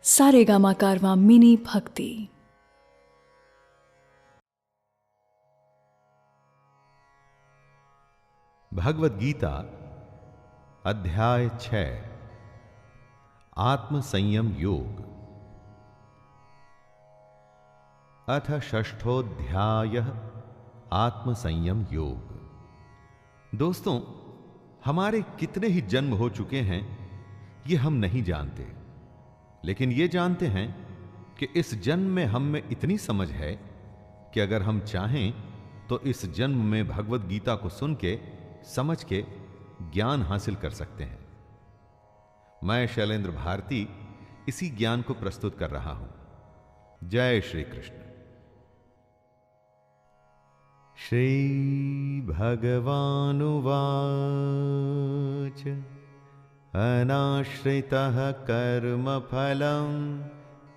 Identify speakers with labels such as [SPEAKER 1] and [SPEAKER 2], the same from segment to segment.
[SPEAKER 1] सारेगामा कारवां mini भक्ति।
[SPEAKER 2] भगवत गीता अध्याय 6 आत्म संयम योग। अथ षष्ठोध्यायः आत्म संयम योग। दोस्तों, हमारे कितने ही जन्म हो चुके हैं ये हम नहीं जानते, लेकिन ये जानते हैं कि इस जन्म में हम में इतनी समझ है कि अगर हम चाहें तो इस जन्म में भगवत गीता को सुन के, समझ के ज्ञान हासिल कर सकते हैं। मैं शैलेंद्र भारती इसी ज्ञान को प्रस्तुत कर रहा हूं। जय श्री कृष्ण। श्री भगवानुवाच अनाश्रितः कर्मफलं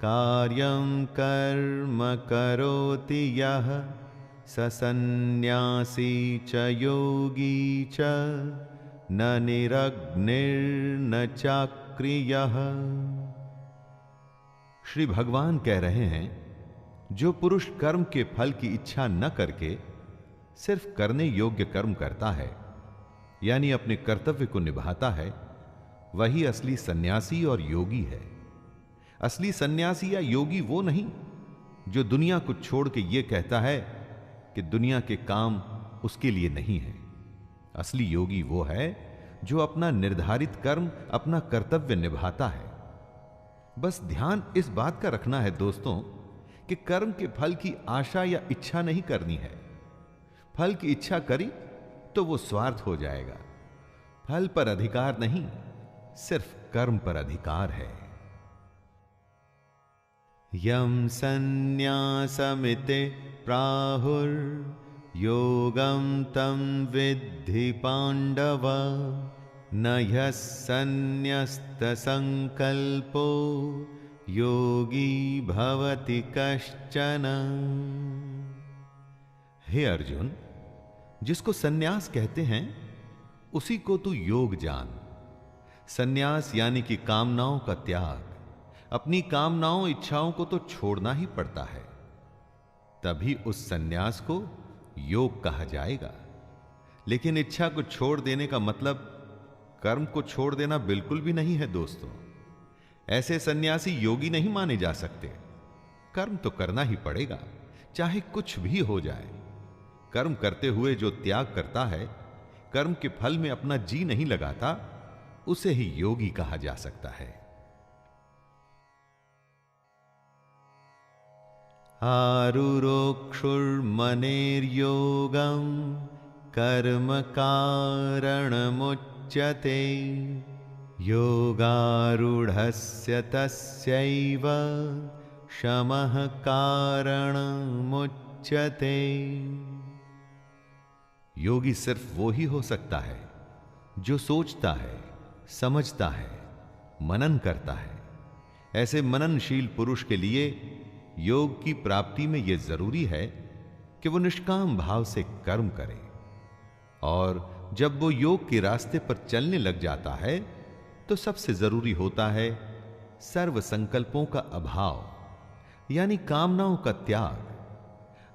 [SPEAKER 2] कार्यं कर्म करोति यः स सन्न्यासी च योगी च न निरग्निर्न चाक्रियः। श्री भगवान कह रहे हैं, जो पुरुष कर्म के फल की इच्छा न करके सिर्फ करने योग्य कर्म करता है, यानी अपने कर्तव्य को निभाता है, वही असली सन्यासी और योगी है। असली सन्यासी या योगी वो नहीं जो दुनिया को छोड़ के ये कहता है कि दुनिया के काम उसके लिए नहीं है। असली योगी वो है जो अपना निर्धारित कर्म, अपना कर्तव्य निभाता है। बस ध्यान इस बात का रखना है दोस्तों कि कर्म के फल की आशा या इच्छा नहीं करनी है। फल की इच्छा करी तो वो स्वार्थ हो जाएगा। फल पर अधिकार नहीं, सिर्फ कर्म पर अधिकार है। यम संन्यासमिते प्राहुर योगम तम विद्धि पांडव न ह्यः संन्यस्त संकल्पो योगी भवति कश्चन। हे अर्जुन, जिसको सन्यास कहते हैं उसी को तू योग जान। सन्यास यानी कि कामनाओं का त्याग। अपनी कामनाओं, इच्छाओं को तो छोड़ना ही पड़ता है, तभी उस सन्यास को योग कहा जाएगा। लेकिन इच्छा को छोड़ देने का मतलब कर्म को छोड़ देना बिल्कुल भी नहीं है दोस्तों। ऐसे सन्यासी योगी नहीं माने जा सकते। कर्म तो करना ही पड़ेगा, चाहे कुछ भी हो जाए। कर्म करते हुए जो त्याग करता है, कर्म के फल में अपना जी नहीं लगाता, उसे ही योगी कहा जा सकता है। आरुरोक्षुर्मनेर्योगं कर्म कारणमुच्यते योगारूढ़स्य तस्यैव शमः कारणमुच्यते। योगी सिर्फ वो ही हो सकता है जो सोचता है, समझता है, मनन करता है। ऐसे मननशील पुरुष के लिए योग की प्राप्ति में यह जरूरी है कि वो निष्काम भाव से कर्म करे। और जब वो योग के रास्ते पर चलने लग जाता है तो सबसे जरूरी होता है सर्व संकल्पों का अभाव, यानी कामनाओं का त्याग।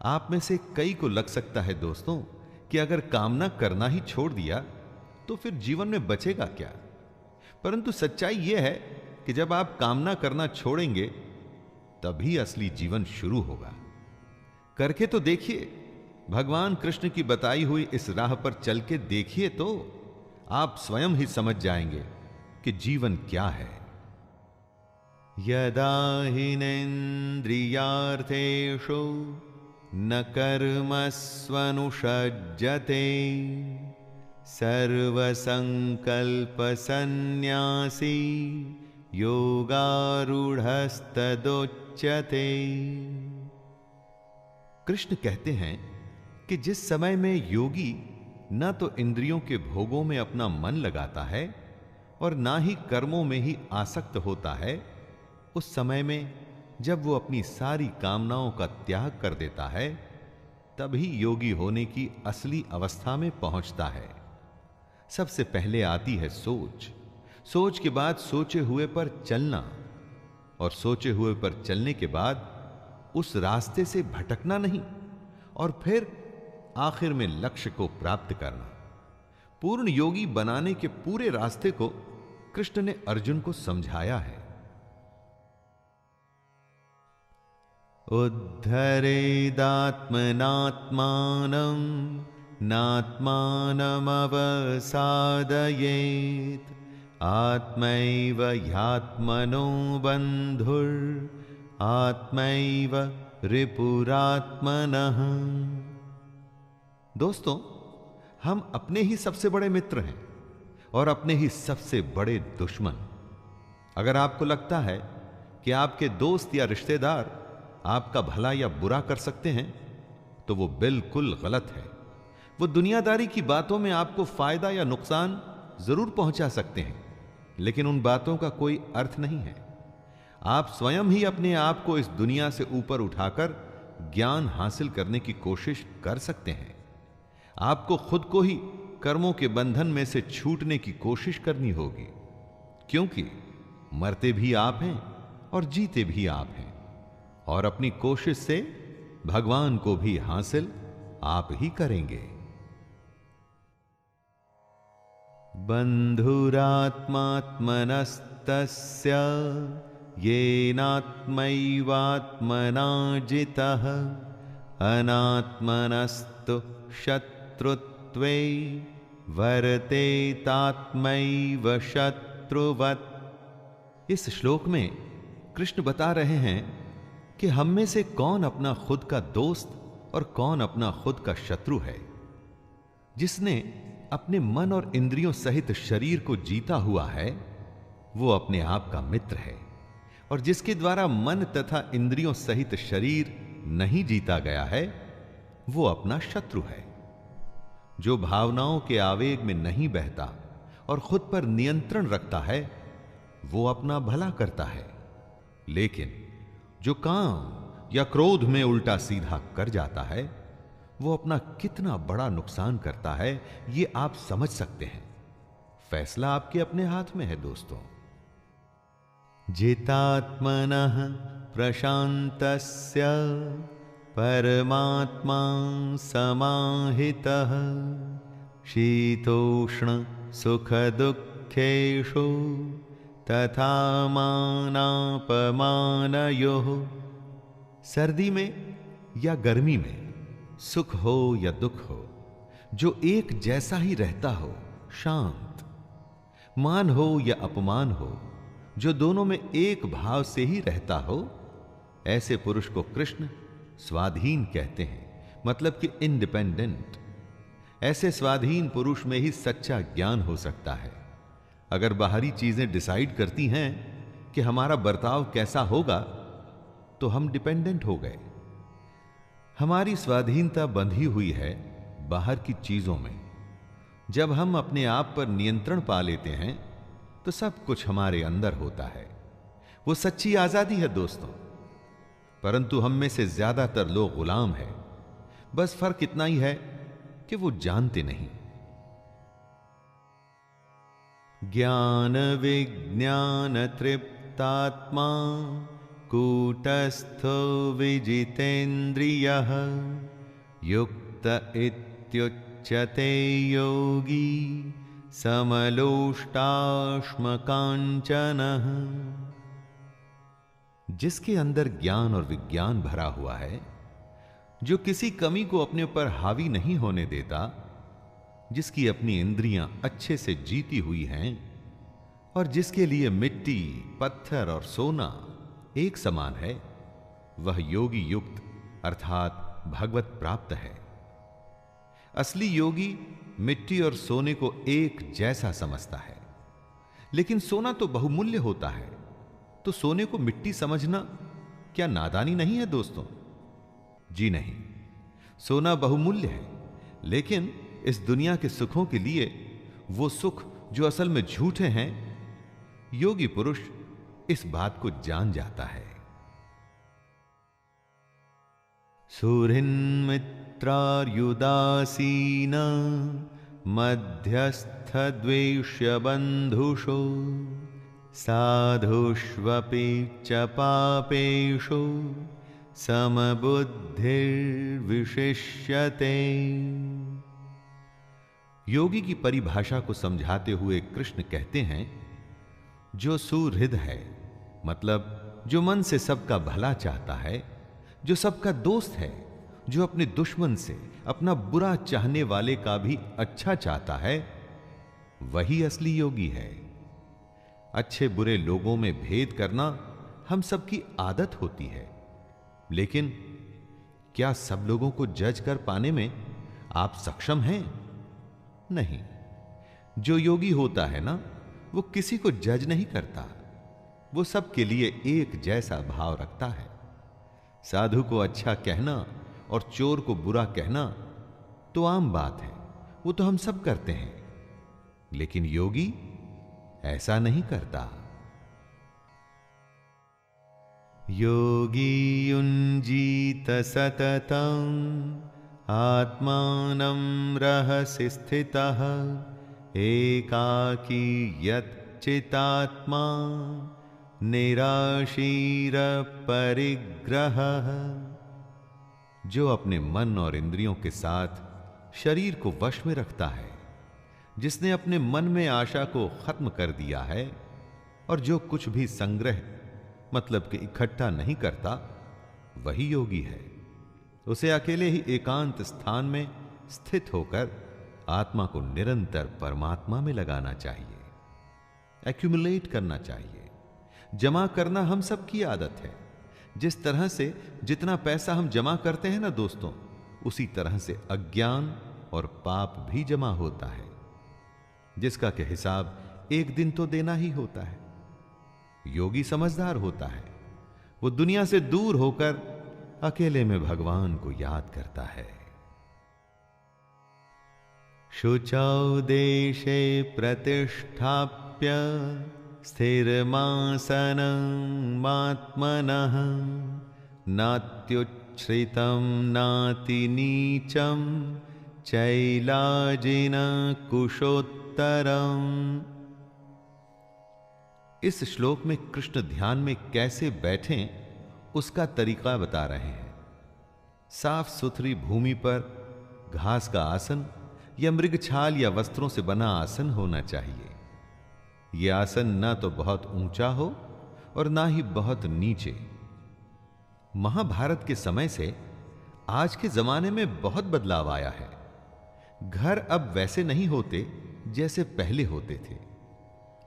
[SPEAKER 2] आप में से कई को लग सकता है दोस्तों कि अगर कामना करना ही छोड़ दिया तो फिर जीवन में बचेगा क्या। परंतु सच्चाई यह है कि जब आप कामना करना छोड़ेंगे तभी असली जीवन शुरू होगा। करके तो देखिए, भगवान कृष्ण की बताई हुई इस राह पर चल के देखिए तो आप स्वयं ही समझ जाएंगे कि जीवन क्या है। यदा हिनेन्द्रियार्थेषु न कर्मस्वनुषज्जते सर्वसंकल्प सन्न्यासी योगारूढ़स्तदोच्यते। कृष्ण कहते हैं कि जिस समय में योगी न तो इंद्रियों के भोगों में अपना मन लगाता है और ना ही कर्मों में ही आसक्त होता है, उस समय में जब वो अपनी सारी कामनाओं का त्याग कर देता है, तभी योगी होने की असली अवस्था में पहुंचता है। सबसे पहले आती है सोच, सोच के बाद सोचे हुए पर चलना, और सोचे हुए पर चलने के बाद उस रास्ते से भटकना नहीं और फिर आखिर में लक्ष्य को प्राप्त करना। पूर्ण योगी बनाने के पूरे रास्ते को कृष्ण ने अर्जुन को समझाया है। उद्धरेदात्मनात्मानं नात्मानमवसादयेत् आत्मैव ह्यात्मनो बन्धुर् आत्मैव रिपुरात्मनः। दोस्तों, हम अपने ही सबसे बड़े मित्र हैं और अपने ही सबसे बड़े दुश्मन। अगर आपको लगता है कि आपके दोस्त या रिश्तेदार आपका भला या बुरा कर सकते हैं तो वो बिल्कुल गलत है। वो दुनियादारी की बातों में आपको फायदा या नुकसान जरूर पहुंचा सकते हैं, लेकिन उन बातों का कोई अर्थ नहीं है। आप स्वयं ही अपने आप को इस दुनिया से ऊपर उठाकर ज्ञान हासिल करने की कोशिश कर सकते हैं। आपको खुद को ही कर्मों के बंधन में से छूटने की कोशिश करनी होगी, क्योंकि मरते भी आप हैं और जीते भी आप हैं, और अपनी कोशिश से भगवान को भी हासिल आप ही करेंगे। बंधुरात्मात्मनस्तस्य येनात्मैवात्मना जितः अनात्मनस्तु शत्रुत्वे वर्तेतात्मैव शत्रुवत्। इस श्लोक में कृष्ण बता रहे हैं कि हम में से कौन अपना खुद का दोस्त और कौन अपना खुद का शत्रु है। जिसने अपने मन और इंद्रियों सहित शरीर को जीता हुआ है वो अपने आप का मित्र है, और जिसके द्वारा मन तथा इंद्रियों सहित शरीर नहीं जीता गया है वो अपना शत्रु है। जो भावनाओं के आवेग में नहीं बहता और खुद पर नियंत्रण रखता है वो अपना भला करता है, लेकिन जो काम या क्रोध में उल्टा सीधा कर जाता है वो अपना कितना बड़ा नुकसान करता है ये आप समझ सकते हैं। फैसला आपके अपने हाथ में है दोस्तों। जितात्मनः प्रशांतस्य परमात्मा समाहितः शीतोष्ण सुख दुःखेषु तथा मानापमानयोः। सर्दी में या गर्मी में, सुख हो या दुख हो, जो एक जैसा ही रहता हो, शांत, मान हो या अपमान हो, जो दोनों में एक भाव से ही रहता हो, ऐसे पुरुष को कृष्ण स्वाधीन कहते हैं, मतलब कि इंडिपेंडेंट। ऐसे स्वाधीन पुरुष में ही सच्चा ज्ञान हो सकता है। अगर बाहरी चीजें डिसाइड करती हैं कि हमारा बर्ताव कैसा होगा तो हम डिपेंडेंट हो गए। हमारी स्वाधीनता बंधी हुई है बाहर की चीजों में। जब हम अपने आप पर नियंत्रण पा लेते हैं तो सब कुछ हमारे अंदर होता है। वो सच्ची आजादी है दोस्तों। परंतु हम में से ज्यादातर लोग गुलाम हैं। बस फर्क इतना ही है कि वो जानते नहीं। ज्ञान विज्ञान तृप्तात्मा कूटस्थो विजितेन्द्रियः युक्त इत्युच्यते योगी समलोष्टाश्मकाञ्चनः। जिसके अंदर ज्ञान और विज्ञान भरा हुआ है, जो किसी कमी को अपने पर हावी नहीं होने देता, जिसकी अपनी इंद्रियां अच्छे से जीती हुई हैं और जिसके लिए मिट्टी, पत्थर और सोना एक समान है, वह योगी युक्त अर्थात भगवत प्राप्त है। असली योगी मिट्टी और सोने को एक जैसा समझता है। लेकिन सोना तो बहुमूल्य होता है, तो सोने को मिट्टी समझना क्या नादानी नहीं है दोस्तों? जी नहीं, सोना बहुमूल्य है, लेकिन इस दुनिया के सुखों के लिए वो सुख जो असल में झूठे हैं, योगी पुरुष इस बात को जान जाता है। सुहृन्मित्रार्युदासीन मध्यस्थ द्वेष्य बंधुषो साधुष्वपि च पापेषु समबुद्धिर्विशिष्यते। योगी की परिभाषा को समझाते हुए कृष्ण कहते हैं, जो सुहृद है, मतलब जो मन से सबका भला चाहता है, जो सबका दोस्त है, जो अपने दुश्मन से, अपना बुरा चाहने वाले का भी अच्छा चाहता है, वही असली योगी है। अच्छे बुरे लोगों में भेद करना हम सबकी आदत होती है, लेकिन क्या सब लोगों को जज कर पाने में आप सक्षम हैं? नहीं। जो योगी होता है ना, वो किसी को जज नहीं करता, वो सबके लिए एक जैसा भाव रखता है। साधु को अच्छा कहना और चोर को बुरा कहना तो आम बात है, वो तो हम सब करते हैं, लेकिन योगी ऐसा नहीं करता। योगी युञ्जीत सततं आत्मानं रहसि स्थितः एकाकी यच्चितात्मा निराशीर परिग्रह। जो अपने मन और इंद्रियों के साथ शरीर को वश में रखता है, जिसने अपने मन में आशा को खत्म कर दिया है और जो कुछ भी संग्रह मतलब कि इकट्ठा नहीं करता, वही योगी है। उसे अकेले ही एकांत स्थान में स्थित होकर आत्मा को निरंतर परमात्मा में लगाना चाहिए, एक्यूमुलेट करना चाहिए। जमा करना हम सबकी आदत है। जिस तरह से जितना पैसा हम जमा करते हैं ना दोस्तों, उसी तरह से अज्ञान और पाप भी जमा होता है, जिसका के हिसाब एक दिन तो देना ही होता है। योगी समझदार होता है, वो दुनिया से दूर होकर अकेले में भगवान को याद करता है। शुचौ देशे प्रतिष्ठाप्य स्थिरमासनमात्मनः नात्युच्छ्रितं नातिनीचं चैलाजिन कुशोत्तरम्। इस श्लोक में कृष्ण ध्यान में कैसे बैठें उसका तरीका बता रहे हैं। साफ सुथरी भूमि पर घास का आसन या मृगछाल या वस्त्रों से बना आसन होना चाहिए। यह आसन ना तो बहुत ऊंचा हो और ना ही बहुत नीचे। महाभारत के समय से आज के जमाने में बहुत बदलाव आया है। घर अब वैसे नहीं होते जैसे पहले होते थे,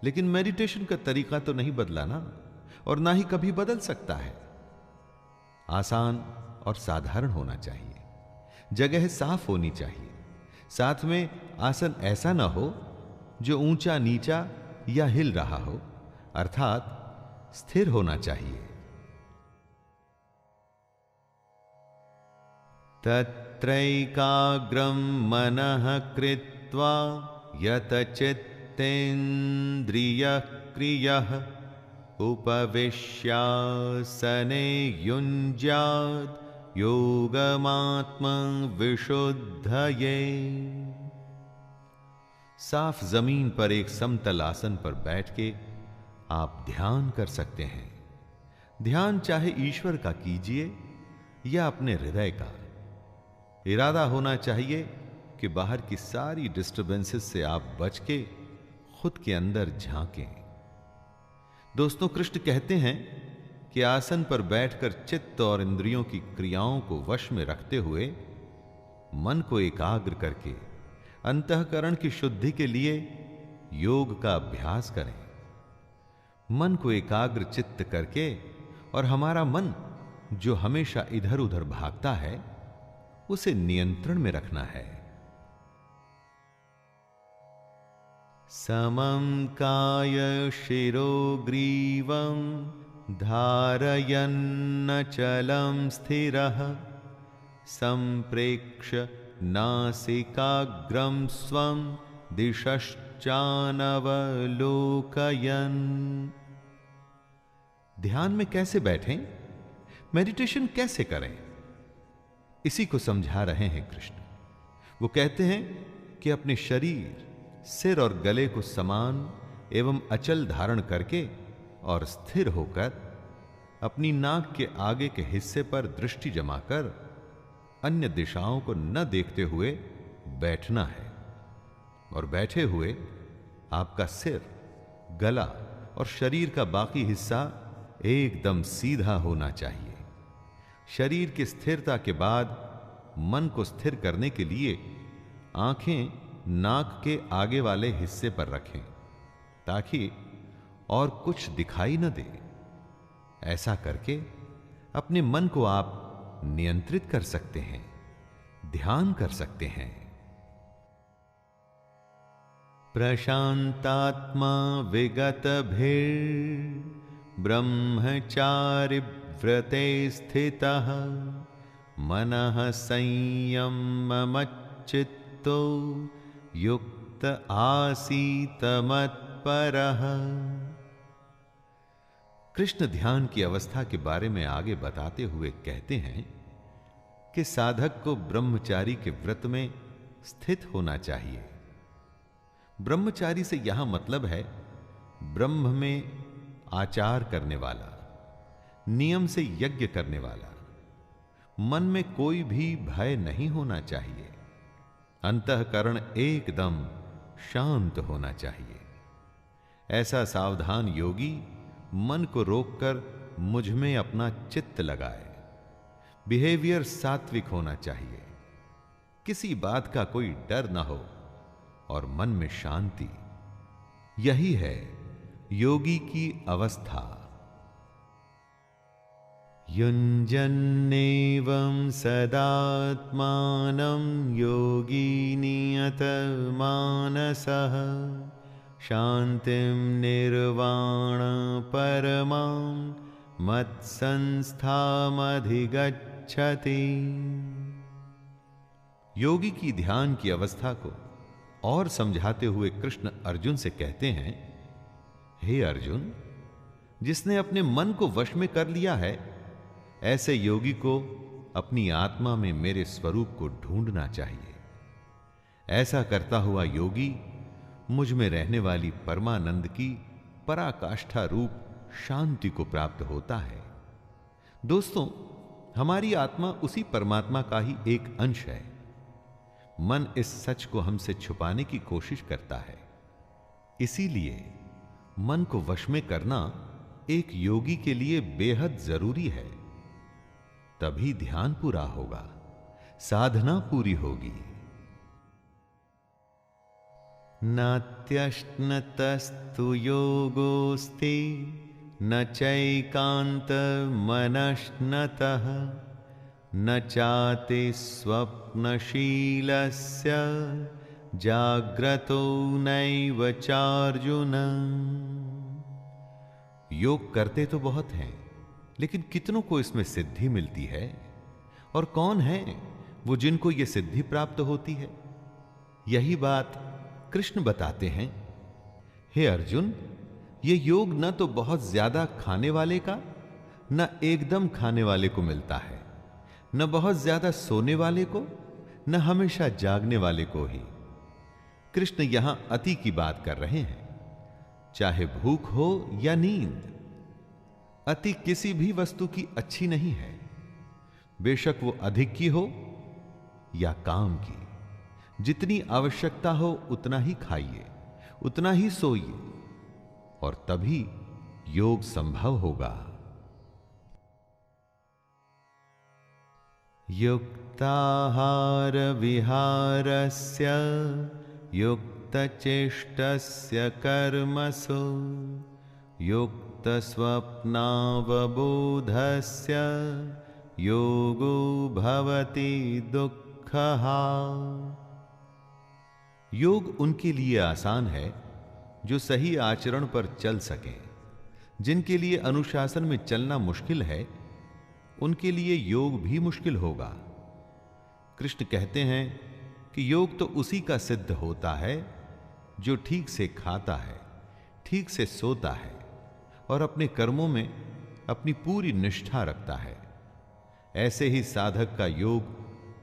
[SPEAKER 2] लेकिन मेडिटेशन का तरीका तो नहीं बदला ना, और ना ही कभी बदल सकता है। आसान और साधारण होना चाहिए, जगह साफ होनी चाहिए, साथ में आसन ऐसा ना हो जो ऊंचा नीचा या हिल रहा हो, अर्थात स्थिर होना चाहिए। तत्रैकाग्रं मनः कृत्वा यतचित्तेन्द्रियक्रियः उपविश्यासने युञ्ज्यात् योगमात्मविशुद्धये। साफ जमीन पर एक समतल आसन पर बैठ के आप ध्यान कर सकते हैं। ध्यान चाहे ईश्वर का कीजिए या अपने हृदय का। इरादा होना चाहिए कि बाहर की सारी डिस्टर्बेंसेस से आप बच के खुद के अंदर झांकें। दोस्तों, कृष्ण कहते हैं कि आसन पर बैठकर चित्त और इंद्रियों की क्रियाओं को वश में रखते हुए मन को एकाग्र करके अंतःकरण की शुद्धि के लिए योग का अभ्यास करें। मन को एकाग्र चित्त करके और हमारा मन जो हमेशा इधर उधर भागता है उसे नियंत्रण में रखना है। समं काय शिरो ग्रीवं धारयन्नचलं स्थिरः संप्रेक्ष्य नासिकाग्रं स्वं दिशश्चानवलोकयन्। ध्यान में कैसे बैठें, मेडिटेशन कैसे करें, इसी को समझा रहे हैं कृष्ण। वो कहते हैं कि अपने शरीर, सिर और गले को समान एवं अचल धारण करके और स्थिर होकर अपनी नाक के आगे के हिस्से पर दृष्टि जमाकर अन्य दिशाओं को न देखते हुए बैठना है। और बैठे हुए आपका सिर, गला और शरीर का बाकी हिस्सा एकदम सीधा होना चाहिए। शरीर की स्थिरता के बाद मन को स्थिर करने के लिए आंखें नाक के आगे वाले हिस्से पर रखें ताकि और कुछ दिखाई न दे। ऐसा करके अपने मन को आप नियंत्रित कर सकते हैं, ध्यान कर सकते हैं। प्रशांतात्मा विगत भीर ब्रह्मचारि व्रते स्थितः मनः संयममच्चित्तो युक्त आसीत मत्परः। कृष्ण ध्यान की अवस्था के बारे में आगे बताते हुए कहते हैं कि साधक को ब्रह्मचारी के व्रत में स्थित होना चाहिए। ब्रह्मचारी से यहां मतलब है ब्रह्म में आचार करने वाला, नियम से यज्ञ करने वाला। मन में कोई भी भय नहीं होना चाहिए, अंतःकरण एकदम शांत होना चाहिए। ऐसा सावधान योगी मन को रोककर मुझ में अपना चित्त लगाए। बिहेवियर सात्विक होना चाहिए, किसी बात का कोई डर ना हो और मन में शांति। यही है योगी की अवस्था। युञ्जन्नेवं सदात्मानं योगी नियतमानसः शांतिं निर्वाण परमां मत्संस्थामधिगच्छति। योगी की ध्यान की अवस्था को और समझाते हुए कृष्ण अर्जुन से कहते हैं, हे अर्जुन, जिसने अपने मन को वश में कर लिया है, ऐसे योगी को अपनी आत्मा में मेरे स्वरूप को ढूंढना चाहिए। ऐसा करता हुआ योगी मुझ में रहने वाली परमानंद की पराकाष्ठा रूप शांति को प्राप्त होता है। दोस्तों, हमारी आत्मा उसी परमात्मा का ही एक अंश है। मन इस सच को हमसे छुपाने की कोशिश करता है। इसीलिए मन को वश में करना एक योगी के लिए बेहद जरूरी है। तभी ध्यान पूरा होगा, साधना पूरी होगी। नात्यश्नतस्तु योगोस्ति न चैकान्तमनश्नतः न चाति स्वप्नशीलस्य जाग्रतो नैव चार्जुन। योग करते तो बहुत हैं, लेकिन कितनों को इसमें सिद्धि मिलती है? और कौन है वो जिनको ये सिद्धि प्राप्त होती है? यही बात कृष्ण बताते हैं। हे अर्जुन, ये योग न तो बहुत ज्यादा खाने वाले का, न एकदम खाने वाले को मिलता है, न बहुत ज्यादा सोने वाले को, न हमेशा जागने वाले को ही। कृष्ण यहां अति की बात कर रहे हैं, चाहे भूख हो या नींद। अति किसी भी वस्तु की अच्छी नहीं है, बेशक वो अधिक की हो या काम की। जितनी आवश्यकता हो उतना ही खाइए, उतना ही सोइए, और तभी योग संभव होगा। युक्ताहार विहारस्य युक्तचेष्टस्य कर्मसु युक्तस्वप्नावबोधस्य योगो भवति दुःखः। योग उनके लिए आसान है जो सही आचरण पर चल सकें। जिनके लिए अनुशासन में चलना मुश्किल है, उनके लिए योग भी मुश्किल होगा। कृष्ण कहते हैं कि योग तो उसी का सिद्ध होता है जो ठीक से खाता है, ठीक से सोता है और अपने कर्मों में अपनी पूरी निष्ठा रखता है। ऐसे ही साधक का योग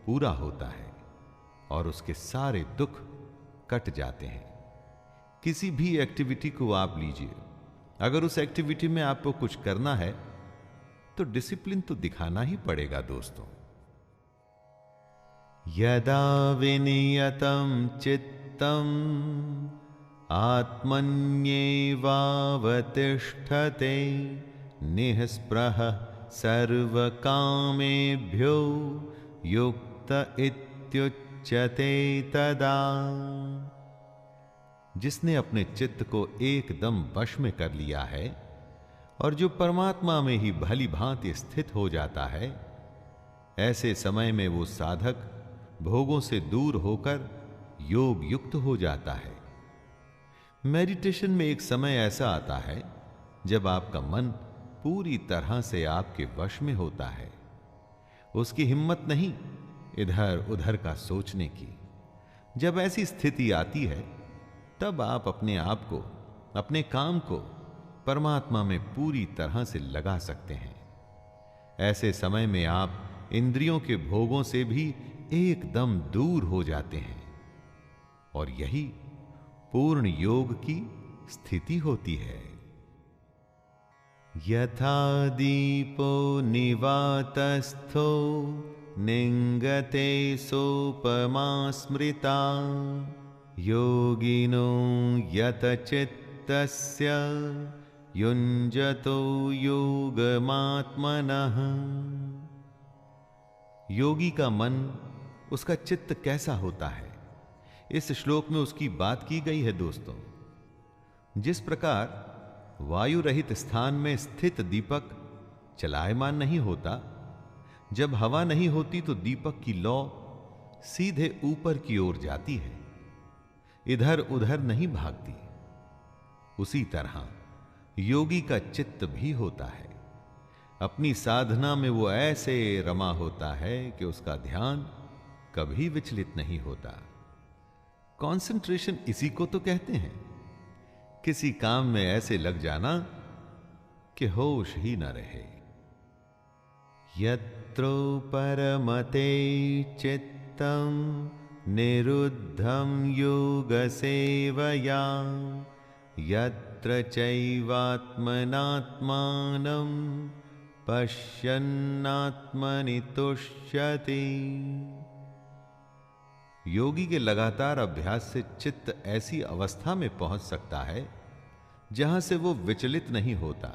[SPEAKER 2] पूरा होता है और उसके सारे दुख कट जाते हैं। किसी भी एक्टिविटी को आप लीजिए, अगर उस एक्टिविटी में आपको कुछ करना है तो डिसिप्लिन तो दिखाना ही पड़ेगा दोस्तों। यदा विनियतं चित्तम आत्मन्येवावतिष्ठते निःस्पृह सर्वकामेभ्यो युक्त इत्युच्यते तदा। जिसने अपने चित्त को एकदम वश में कर लिया है और जो परमात्मा में ही भली भांति स्थित हो जाता है, ऐसे समय में वो साधक भोगों से दूर होकर योग युक्त हो जाता है। मेडिटेशन में एक समय ऐसा आता है जब आपका मन पूरी तरह से आपके वश में होता है। उसकी हिम्मत नहीं इधर उधर का सोचने की। जब ऐसी स्थिति आती है तब आप अपने आप को, अपने काम को परमात्मा में पूरी तरह से लगा सकते हैं। ऐसे समय में आप इंद्रियों के भोगों से भी एकदम दूर हो जाते हैं और यही पूर्ण योग की स्थिति होती है। यथा दीपो निवातस्थो निंगते सोपमा स्मृता योगिनो यतचित्तस्य युञ्जतो योगमात्मनः। योगी का मन, उसका चित्त कैसा होता है, इस श्लोक में उसकी बात की गई है दोस्तों। जिस प्रकार वायु रहित स्थान में स्थित दीपक चलायमान नहीं होता, जब हवा नहीं होती तो दीपक की लौ सीधे ऊपर की ओर जाती है, इधर उधर नहीं भागती। उसी तरह योगी का चित्त भी होता है। अपनी साधना में वो ऐसे रमा होता है कि उसका ध्यान कभी विचलित नहीं होता। कंसंट्रेशन इसी को तो कहते हैं, किसी काम में ऐसे लग जाना कि होश ही न रहे। यत्रो परमते चित्तम निरुद्धं योग सेवया यत्र चैवात्मनात्मानं पश्यन्नात्मनि तुष्यति। योगी के लगातार अभ्यास से चित्त ऐसी अवस्था में पहुंच सकता है जहां से वो विचलित नहीं होता।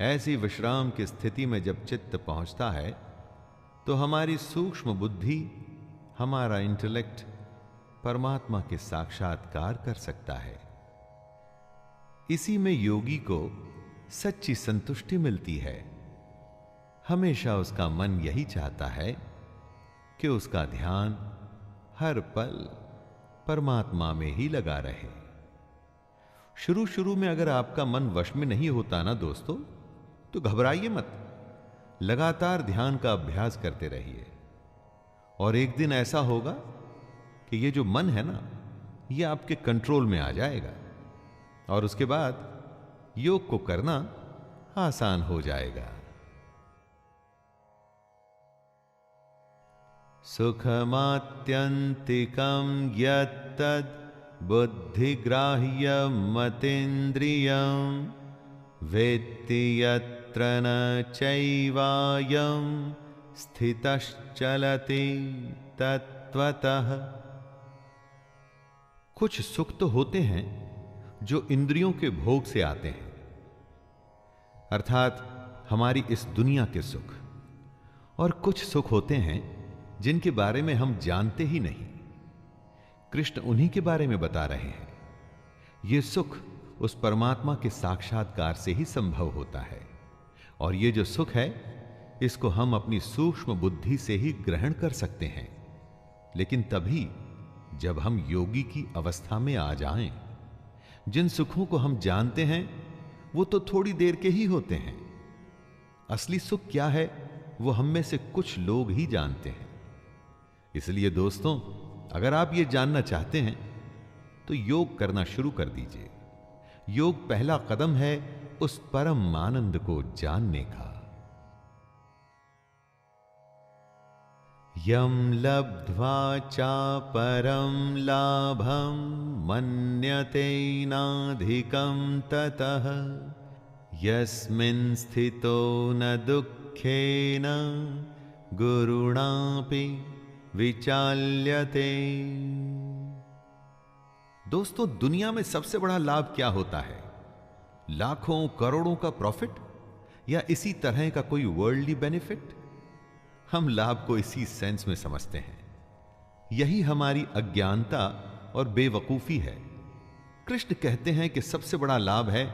[SPEAKER 2] ऐसी विश्राम की स्थिति में जब चित्त पहुंचता है तो हमारी सूक्ष्म बुद्धि, हमारा इंटेलेक्ट परमात्मा के साक्षात्कार कर सकता है। इसी में योगी को सच्ची संतुष्टि मिलती है। हमेशा उसका मन यही चाहता है कि उसका ध्यान हर पल परमात्मा में ही लगा रहे। शुरू शुरू में अगर आपका मन वश में नहीं होता ना दोस्तों, तो घबराइए मत, लगातार ध्यान का अभ्यास करते रहिए और एक दिन ऐसा होगा कि ये जो मन है ना, ये आपके कंट्रोल में आ जाएगा और उसके बाद योग को करना आसान हो जाएगा। सुखमात्यंतिकं यत्तद् बुद्धिग्राह्यमतीन्द्रियं वेत्ति यत्र न चैवायं स्थितश्चलति तत्त्वतः। कुछ सुख तो होते हैं जो इंद्रियों के भोग से आते हैं, अर्थात हमारी इस दुनिया के सुख, और कुछ सुख होते हैं जिनके बारे में हम जानते ही नहीं। कृष्ण उन्हीं के बारे में बता रहे हैं। यह सुख उस परमात्मा के साक्षात्कार से ही संभव होता है और यह जो सुख है इसको हम अपनी सूक्ष्म बुद्धि से ही ग्रहण कर सकते हैं, लेकिन तभी जब हम योगी की अवस्था में आ जाएं। जिन सुखों को हम जानते हैं वो तो थोड़ी देर के ही होते हैं। असली सुख क्या है वो हम में से कुछ लोग ही जानते हैं। इसलिए दोस्तों, अगर आप ये जानना चाहते हैं तो योग करना शुरू कर दीजिए। योग पहला कदम है उस परम आनंद को जानने का। यं लब्ध्वा चापरं लाभं मन्यते नाधिकं ततः यस्मिन् स्थितो न दुःखेन गुरुणापि विचाल्यते। दोस्तों, दुनिया में सबसे बड़ा लाभ क्या होता है? लाखों करोड़ों का प्रॉफिट या इसी तरह का कोई वर्ल्डली बेनिफिट? हम लाभ को इसी सेंस में समझते हैं। यही हमारी अज्ञानता और बेवकूफी है। कृष्ण कहते हैं कि सबसे बड़ा लाभ है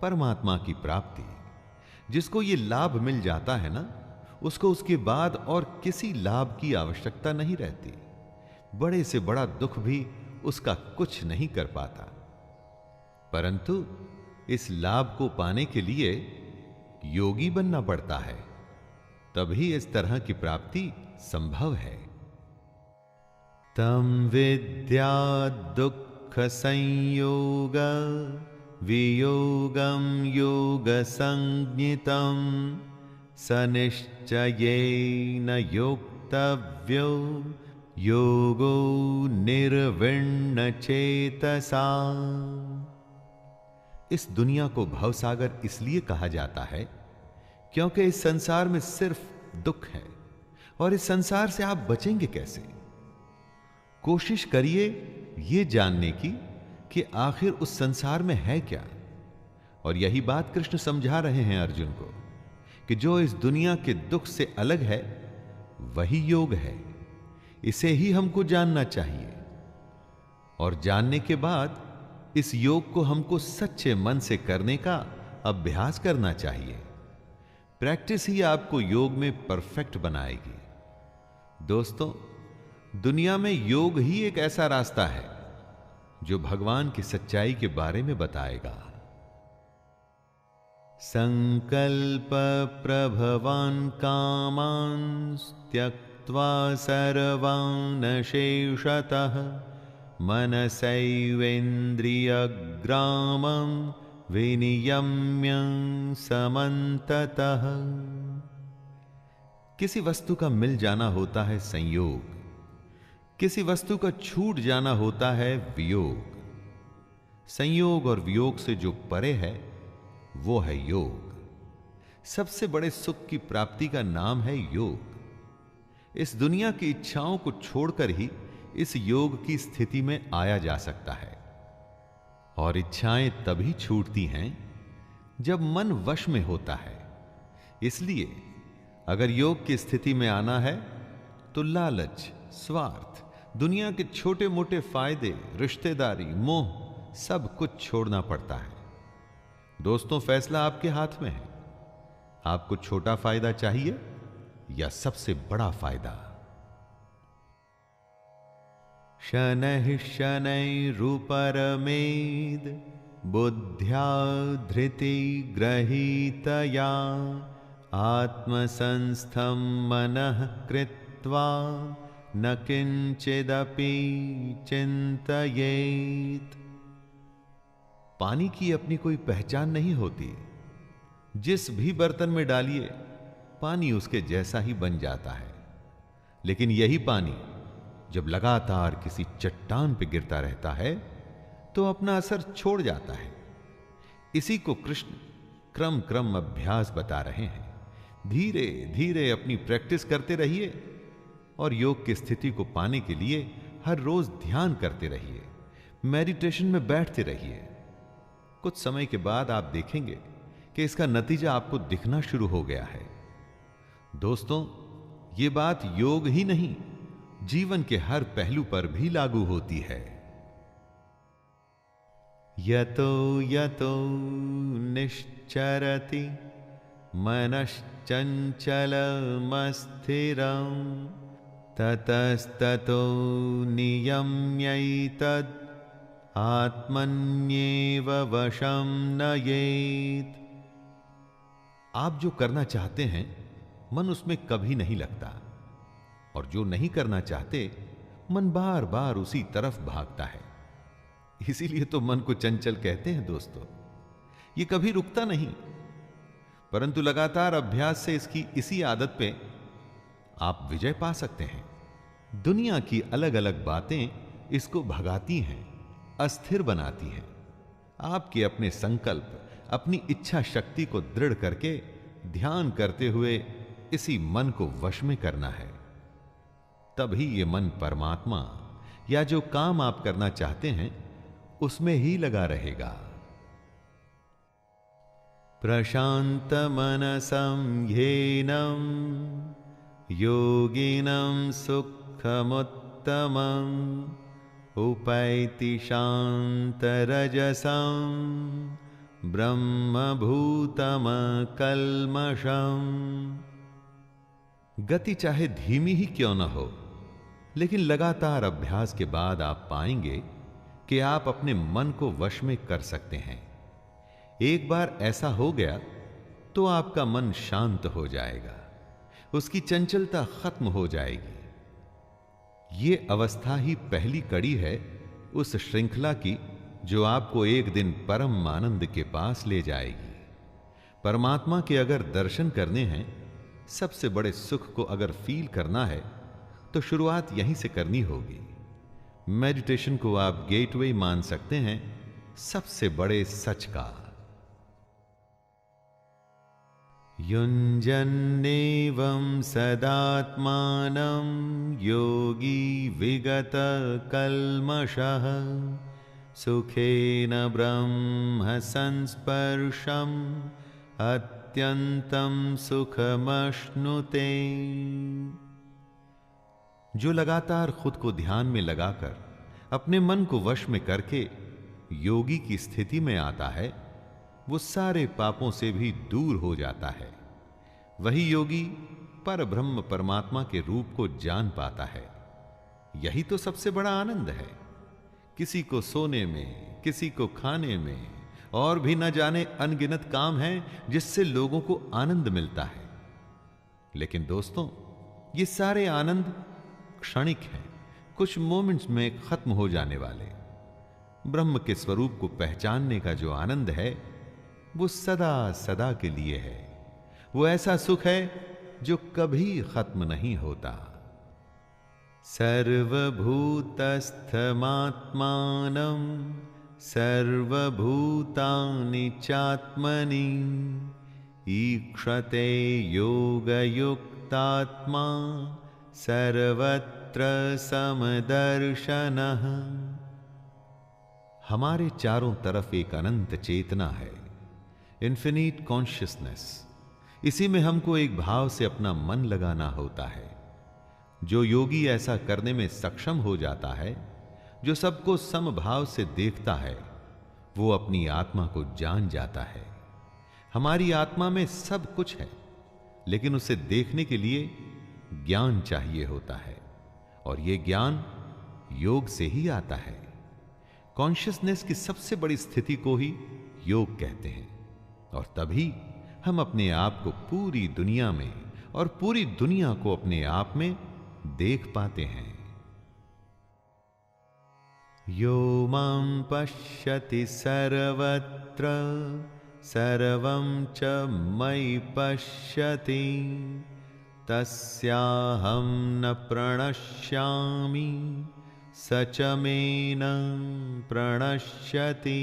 [SPEAKER 2] परमात्मा की प्राप्ति। जिसको ये लाभ मिल जाता है ना, उसको उसके बाद और किसी लाभ की आवश्यकता नहीं रहती। बड़े से बड़ा दुख भी उसका कुछ नहीं कर पाता। परंतु इस लाभ को पाने के लिए योगी बनना पड़ता है, तभी इस तरह की प्राप्ति संभव है। तम विद्या दुख संयोग वियोगम योग संज्ञितम सनिश्चयेन योक्तव्यो योगो निर्विण्ण चेतसा। इस दुनिया को भवसागर इसलिए कहा जाता है क्योंकि इस संसार में सिर्फ दुख है, और इस संसार से आप बचेंगे कैसे? कोशिश करिए यह जानने की कि आखिर उस संसार में है क्या। और यही बात कृष्ण समझा रहे हैं अर्जुन को कि जो इस दुनिया के दुख से अलग है वही योग है। इसे ही हमको जानना चाहिए, और जानने के बाद इस योग को हमको सच्चे मन से करने का अभ्यास करना चाहिए। प्रैक्टिस ही आपको योग में परफेक्ट बनाएगी। दोस्तों, दुनिया में योग ही एक ऐसा रास्ता है जो भगवान की सच्चाई के बारे में बताएगा। संकल्प प्रभवान कामान् त्यक्त्वा सर्वान् शेषतः मनसैवेन्द्रियग्रामं विनियम्य समन्ततः। किसी वस्तु का मिल जाना होता है संयोग, किसी वस्तु का छूट जाना होता है वियोग। संयोग और वियोग से जो परे है वो है योग। सबसे बड़े सुख की प्राप्ति का नाम है योग। इस दुनिया की इच्छाओं को छोड़कर ही इस योग की स्थिति में आया जा सकता है। और इच्छाएं तभी छूटती हैं जब मन वश में होता है। इसलिए अगर योग की स्थिति में आना है तो लालच, स्वार्थ, दुनिया के छोटे मोटे फायदे, रिश्तेदारी, मोह, सब कुछ छोड़ना पड़ता है। दोस्तों, फैसला आपके हाथ में है। आपको छोटा फायदा चाहिए या सबसे बड़ा फायदा? शनैः शनैरुपरमेद बुद्ध्या धृति ग्रहीतया आत्मसंस्थं मनः कृत्वा न किंचिदपि चिंतयेत। पानी की अपनी कोई पहचान नहीं होती। जिस भी बर्तन में डालिए पानी उसके जैसा ही बन जाता है। लेकिन यही पानी जब लगातार किसी चट्टान पर गिरता रहता है तो अपना असर छोड़ जाता है। इसी को कृष्ण क्रम क्रम अभ्यास बता रहे हैं। धीरे धीरे अपनी प्रैक्टिस करते रहिए और योग की स्थिति को पाने के लिए हर रोज ध्यान करते रहिए, मेडिटेशन में बैठते रहिए। कुछ समय के बाद आप देखेंगे कि इसका नतीजा आपको दिखना शुरू हो गया है। दोस्तों, ये बात योग ही नहीं, जीवन के हर पहलू पर भी लागू होती है। यतो यतो निश्चरति मनश्चंचलमस्थिरं ततस्ततो नियम्यैतद् आत्मन्येव वशं नयेत्। आप जो करना चाहते हैं मन उसमें कभी नहीं लगता, और जो नहीं करना चाहते मन बार बार उसी तरफ भागता है। इसीलिए तो मन को चंचल कहते हैं। दोस्तों, ये कभी रुकता नहीं, परंतु लगातार अभ्यास से इसकी इसी आदत पे आप विजय पा सकते हैं। दुनिया की अलग अलग बातें इसको भगाती हैं, अस्थिर बनाती हैं। आपके अपने संकल्प, अपनी इच्छा शक्ति को दृढ़ करके ध्यान करते हुए इसी मन को वश में करना है। तभी ये मन परमात्मा या जो काम आप करना चाहते हैं उसमें ही लगा रहेगा। प्रशांत मनसं ह्येनं योगिनं सुखमुत्तमं उपैति शांतरजसं ब्रह्मभूतम कल्मषम्। गति चाहे धीमी ही क्यों न हो, लेकिन लगातार अभ्यास के बाद आप पाएंगे कि आप अपने मन को वश में कर सकते हैं। एक बार ऐसा हो गया तो आपका मन शांत हो जाएगा, उसकी चंचलता खत्म हो जाएगी। यह अवस्था ही पहली कड़ी है उस श्रृंखला की जो आपको एक दिन परम आनंद के पास ले जाएगी। परमात्मा के अगर दर्शन करने हैं, सबसे बड़े सुख को अगर फील करना है तो शुरुआत यहीं से करनी होगी। मेडिटेशन को आप गेटवे मान सकते हैं सबसे बड़े सच का। युञ्जन्नेवं सदात्मानं योगी विगत कल्मषः सुखेन ब्रह्म संस्पर्शम् अत्यंतं सुखमश्नुते। जो लगातार खुद को ध्यान में लगाकर अपने मन को वश में करके योगी की स्थिति में आता है, वो सारे पापों से भी दूर हो जाता है। वही योगी पर ब्रह्म परमात्मा के रूप को जान पाता है। यही तो सबसे बड़ा आनंद है। किसी को सोने में, किसी को खाने में, और भी न जाने अनगिनत काम हैं जिससे लोगों को आनंद मिलता है। लेकिन दोस्तों, ये सारे आनंद क्षणिक हैं, कुछ मोमेंट्स में खत्म हो जाने वाले। ब्रह्म के स्वरूप को पहचानने का जो आनंद है वो सदा सदा के लिए है। वो ऐसा सुख है जो कभी खत्म नहीं होता। सर्वभूतस्थमात्मानं सर्वभूतानि चात्मनि ईक्षते योगयुक्तात्मा सर्वत्र समदर्शनः। हमारे चारों तरफ एक अनंत चेतना है, इन्फिनिट कॉन्शियसनेस। इसी में हमको एक भाव से अपना मन लगाना होता है। जो योगी ऐसा करने में सक्षम हो जाता है, जो सबको समभाव से देखता है, वो अपनी आत्मा को जान जाता है। हमारी आत्मा में सब कुछ है, लेकिन उसे देखने के लिए ज्ञान चाहिए होता है, और यह ज्ञान योग से ही आता है। कॉन्शियसनेस की सबसे बड़ी स्थिति को ही योग कहते हैं, और तभी हम अपने आप को पूरी दुनिया में और पूरी दुनिया को अपने आप में देख पाते हैं। यो मां पश्यति सर्वत्र सर्वं च मयि पश्यति तस्याहं न प्रणश्यामि स च मे न प्रणश्यति।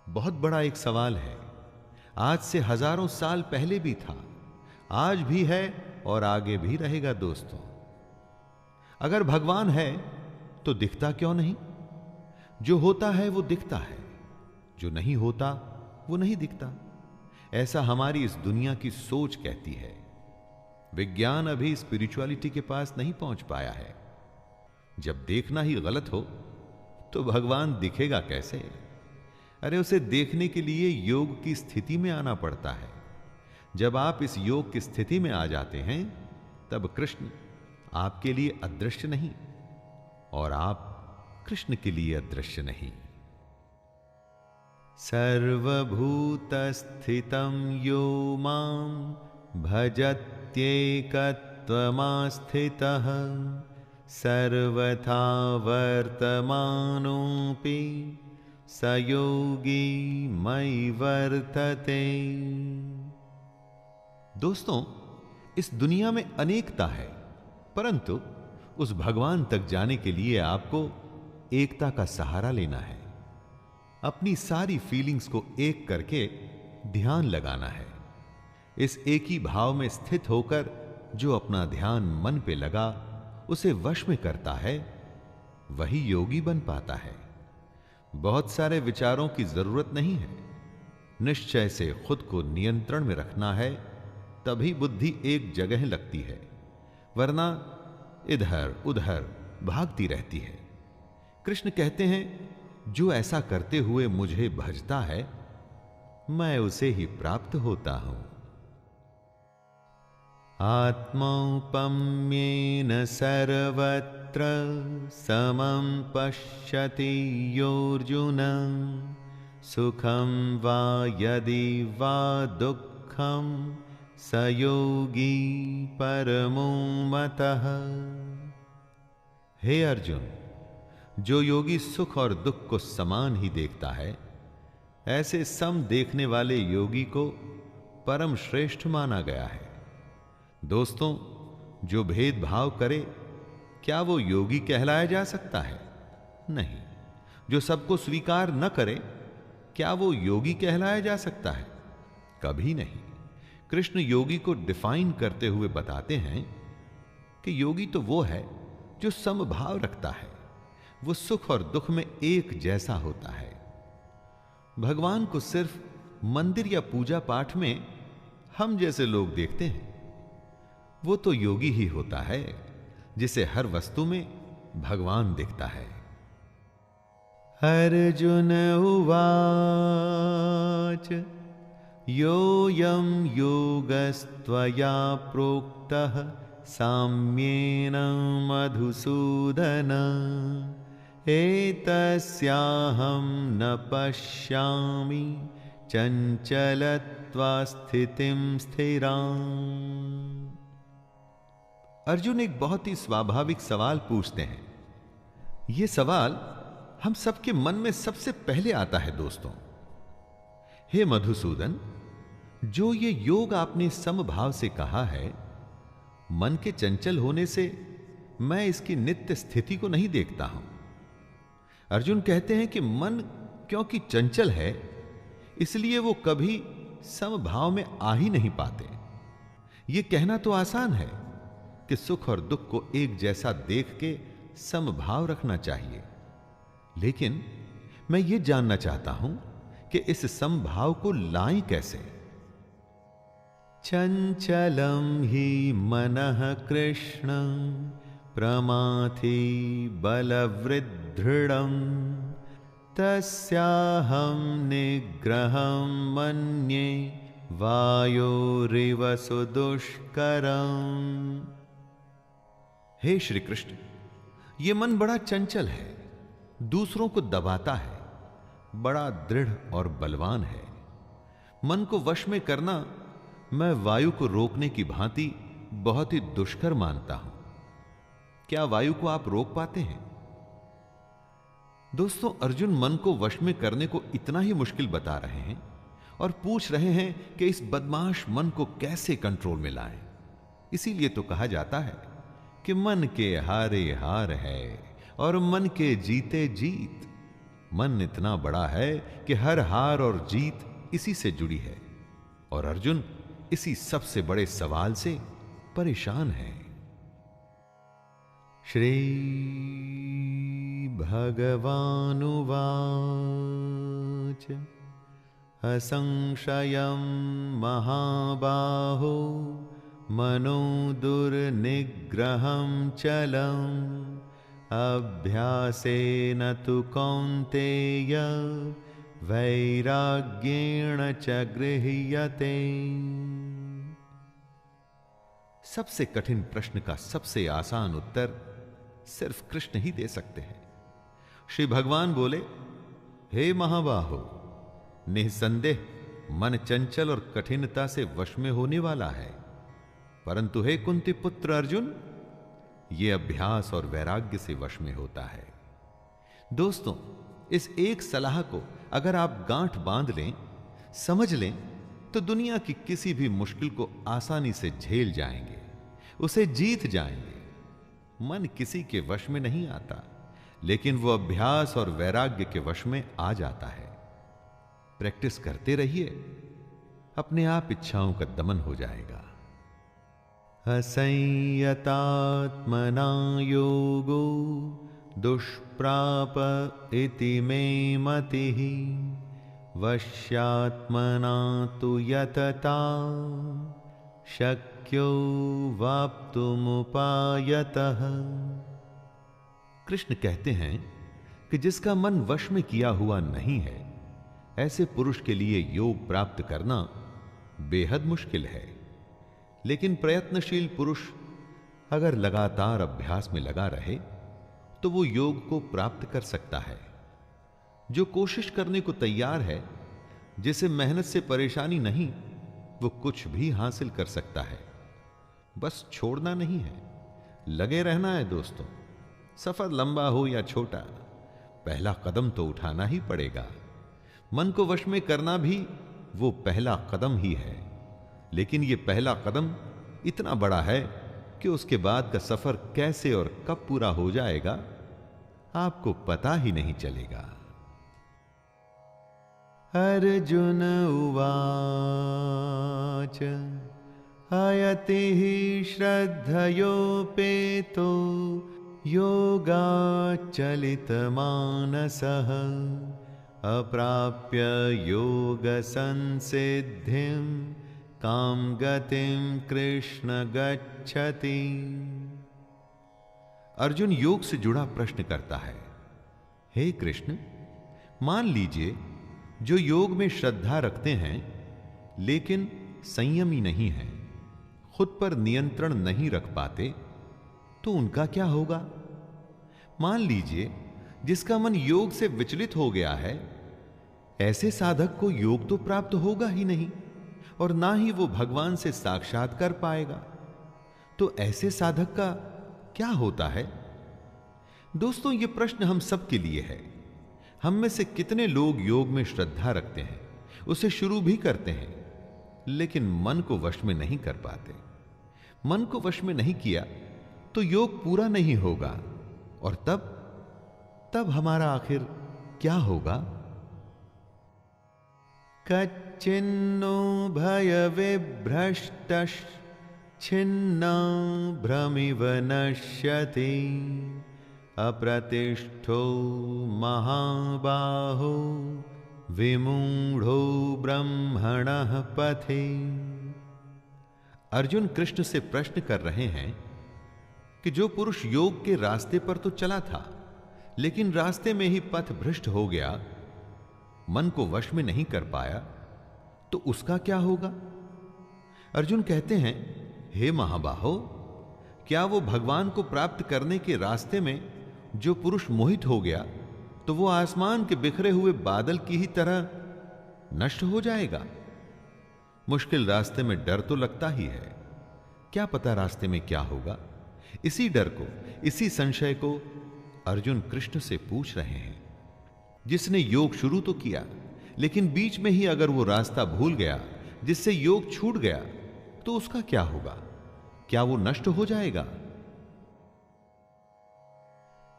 [SPEAKER 2] बहुत बड़ा एक सवाल है। आज से हजारों साल पहले भी था, आज भी है और आगे भी रहेगा। दोस्तों, अगर भगवान है तो दिखता क्यों नहीं? जो होता है वो दिखता है, जो नहीं होता वो नहीं दिखता। ऐसा हमारी इस दुनिया की सोच कहती है। विज्ञान अभी स्पिरिचुअलिटी के पास नहीं पहुंच पाया है। जब देखना ही गलत हो तो भगवान दिखेगा कैसे? अरे, उसे देखने के लिए योग की स्थिति में आना पड़ता है। जब आप इस योग की स्थिति में आ जाते हैं, तब कृष्ण आपके लिए अदृश्य नहीं और आप कृष्ण के लिए अदृश्य नहीं। सर्वभूतस्थितं यो मां भजत्येकत्वमास्थितः सर्वथा वर्तमानोऽपि स योगी मयि वर्तते। दोस्तों, इस दुनिया में अनेकता है, परंतु उस भगवान तक जाने के लिए आपको एकता का सहारा लेना है। अपनी सारी फीलिंग्स को एक करके ध्यान लगाना है। इस एक ही भाव में स्थित होकर जो अपना ध्यान मन पे लगा उसे वश में करता है, वही योगी बन पाता है। बहुत सारे विचारों की जरूरत नहीं है, निश्चय से खुद को नियंत्रण में रखना है, तभी बुद्धि एक जगह लगती है, वरना इधर उधर भागती रहती है। कृष्ण कहते हैं, जो ऐसा करते हुए मुझे भजता है, मैं उसे ही प्राप्त होता हूं। आत्मौपम्येन सर्वत्र समं पश्यति योऽर्जुन, सुखं वा यदि वा दुःखं स योगी परमो मतः। हे अर्जुन, जो योगी सुख और दुख को समान ही देखता है, ऐसे सम देखने वाले योगी को परम श्रेष्ठ माना गया है। दोस्तों, जो भेदभाव करे, क्या वो योगी कहलाया जा सकता है? नहीं। जो सबको स्वीकार न करे, क्या वो योगी कहलाया जा सकता है? कभी नहीं। कृष्ण योगी को डिफाइन करते हुए बताते हैं कि योगी तो वो है जो समभाव रखता है, वो सुख और दुख में एक जैसा होता है। भगवान को सिर्फ मंदिर या पूजा पाठ में हम जैसे लोग देखते हैं। वो तो योगी ही होता है जिसे हर वस्तु में भगवान दिखता है। अर्जुन उवाच योऽयं योगस्त्वया प्रोक्तः साम्येन मधुसूदन, एतस्याहं न पश्यामि चञ्चलत्वा स्थितिं स्थिराम्। अर्जुन एक बहुत ही स्वाभाविक सवाल पूछते हैं। यह सवाल हम सबके मन में सबसे पहले आता है। दोस्तों, हे मधुसूदन, जो ये योग आपने समभाव से कहा है, मन के चंचल होने से मैं इसकी नित्य स्थिति को नहीं देखता हूं। अर्जुन कहते हैं कि मन क्योंकि चंचल है, इसलिए वो कभी समभाव में आ ही नहीं पाते। ये कहना तो आसान है कि सुख और दुख को एक जैसा देख के समभाव रखना चाहिए, लेकिन मैं ये जानना चाहता हूं कि इस समभाव को लाएं कैसे। चंचलम ही मनः कृष्ण प्रमाथि बलवृद्धृढम्, तस्याहं निग्रहं मन्ये वायोरिव सुदुष्करम्। हे श्री कृष्ण, ये मन बड़ा चंचल है, दूसरों को दबाता है, बड़ा दृढ़ और बलवान है। मन को वश में करना मैं वायु को रोकने की भांति बहुत ही दुष्कर मानता हूं। क्या वायु को आप रोक पाते हैं? दोस्तों, अर्जुन मन को वश में करने को इतना ही मुश्किल बता रहे हैं और पूछ रहे हैं कि इस बदमाश मन को कैसे कंट्रोल में लाएं। इसीलिए तो कहा जाता है कि मन के हारे हार है और मन के जीते जीत। मन इतना बड़ा है कि हर हार और जीत इसी से जुड़ी है, और अर्जुन इसी सबसे बड़े सवाल से परेशान है। श्री भगवानुवाच असंशयं महाबाहो मनो दुर्निग्रहं चलम्, अभ्यासेन तु कौन्तेय वैराग्येण च गृह्यते। सबसे कठिन प्रश्न का सबसे आसान उत्तर सिर्फ कृष्ण ही दे सकते हैं। श्री भगवान बोले, हे महाबाहो, निसंदेह मन चंचल और कठिनता से वश में होने वाला है, परंतु हे कुंती पुत्र अर्जुन, यह अभ्यास और वैराग्य से वश में होता है। दोस्तों, इस एक सलाह को अगर आप गांठ बांध लें, समझ लें, तो दुनिया की किसी भी मुश्किल को आसानी से झेल जाएंगे, उसे जीत जाएंगे। मन किसी के वश में नहीं आता, लेकिन वो अभ्यास और वैराग्य के वश में आ जाता है। प्रैक्टिस करते रहिए, अपने आप इच्छाओं का दमन हो जाएगा। असंयतात्मना योगो दुष्प्राप इति मे मतिः वश्यात्मना तु यतता शक्यो वाप्तुमुपायतः। कृष्ण कहते हैं कि जिसका मन वश में किया हुआ नहीं है, ऐसे पुरुष के लिए योग प्राप्त करना बेहद मुश्किल है। लेकिन प्रयत्नशील पुरुष अगर लगातार अभ्यास में लगा रहे तो वो योग को प्राप्त कर सकता है। जो कोशिश करने को तैयार है, जिसे मेहनत से परेशानी नहीं, वो कुछ भी हासिल कर सकता है। बस छोड़ना नहीं है, लगे रहना है दोस्तों। सफर लंबा हो या छोटा, पहला कदम तो उठाना ही पड़ेगा। मन को वश में करना भी वो पहला कदम ही है। लेकिन ये पहला कदम इतना बड़ा है कि उसके बाद का सफर कैसे और कब पूरा हो जाएगा, आपको पता ही नहीं चलेगा। अर्जुन उवाच अयति हि श्रद्धयोपेतो योगाच्चलितमानसः अप्राप्य योगसंसिद्धिं कां गतिं कृष्ण गच्छति। अर्जुन योग से जुड़ा प्रश्न करता है, हे कृष्ण, मान लीजिए जो योग में श्रद्धा रखते हैं लेकिन संयमी नहीं हैं, खुद पर नियंत्रण नहीं रख पाते, तो उनका क्या होगा? मान लीजिए जिसका मन योग से विचलित हो गया है, ऐसे साधक को योग तो प्राप्त होगा ही नहीं और ना ही वो भगवान से साक्षात्कार पाएगा। तो ऐसे साधक का क्या होता है? दोस्तों, ये प्रश्न हम सब के लिए है। हम में से कितने लोग योग में श्रद्धा रखते हैं, उसे शुरू भी करते हैं, लेकिन मन को वश में नहीं कर पाते। मन को वश में नहीं किया तो योग पूरा नहीं होगा, और तब हमारा आखिर क्या होगा? कच्चिन्नो भय विभ्रष्टश् छिन्ना भ्रमिव नश्यति अप्रतिष्ठो महाबाहो विमूढ़ो ब्रह्मणः पथे। अर्जुन कृष्ण से प्रश्न कर रहे हैं कि जो पुरुष योग के रास्ते पर तो चला था, लेकिन रास्ते में ही पथ भ्रष्ट हो गया, मन को वश में नहीं कर पाया, तो उसका क्या होगा? अर्जुन कहते हैं, हे महाबाहो, क्या वो भगवान को प्राप्त करने के रास्ते में जो पुरुष मोहित हो गया, तो वो आसमान के बिखरे हुए बादल की ही तरह नष्ट हो जाएगा? मुश्किल रास्ते में डर तो लगता ही है, क्या पता रास्ते में क्या होगा। इसी डर को, इसी संशय को अर्जुन कृष्ण से पूछ रहे हैं। जिसने योग शुरू तो किया, लेकिन बीच में ही अगर वो रास्ता भूल गया, जिससे योग छूट गया, तो उसका क्या होगा? क्या वो नष्ट हो जाएगा?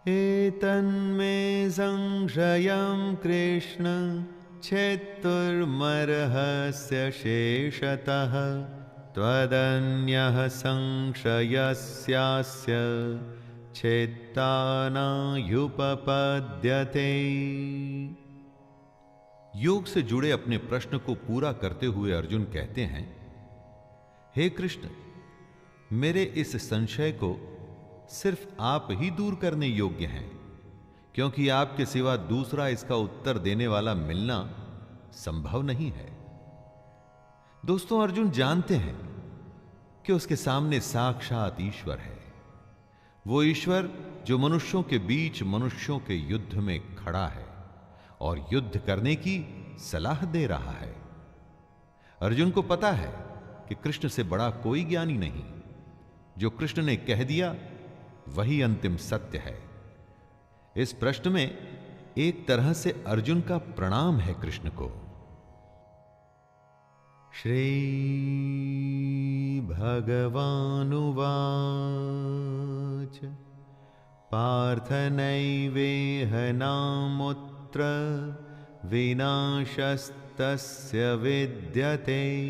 [SPEAKER 2] एतन्मे संशयं कृष्ण छेत्तुर्मर्हस्य शेषतः त्वदन्यः संशयस्यास्य छेत्तानायुपपद्यते। योग से जुड़े अपने प्रश्न को पूरा करते हुए अर्जुन कहते हैं, हे कृष्ण, मेरे इस संशय को सिर्फ आप ही दूर करने योग्य हैं, क्योंकि आपके सिवा दूसरा इसका उत्तर देने वाला मिलना संभव नहीं है। दोस्तों, अर्जुन जानते हैं कि उसके सामने साक्षात ईश्वर है। वो ईश्वर जो मनुष्यों के बीच मनुष्यों के युद्ध में खड़ा है और युद्ध करने की सलाह दे रहा है। अर्जुन को पता है कि कृष्ण से बड़ा कोई ज्ञानी नहीं। जो कृष्ण ने कह दिया वही अंतिम सत्य है। इस प्रश्न में एक तरह से अर्जुन का प्रणाम है कृष्ण को। श्री भगवानुवाच पार्थनैवेह नामुत्र विनाशस्तस्य विद्यते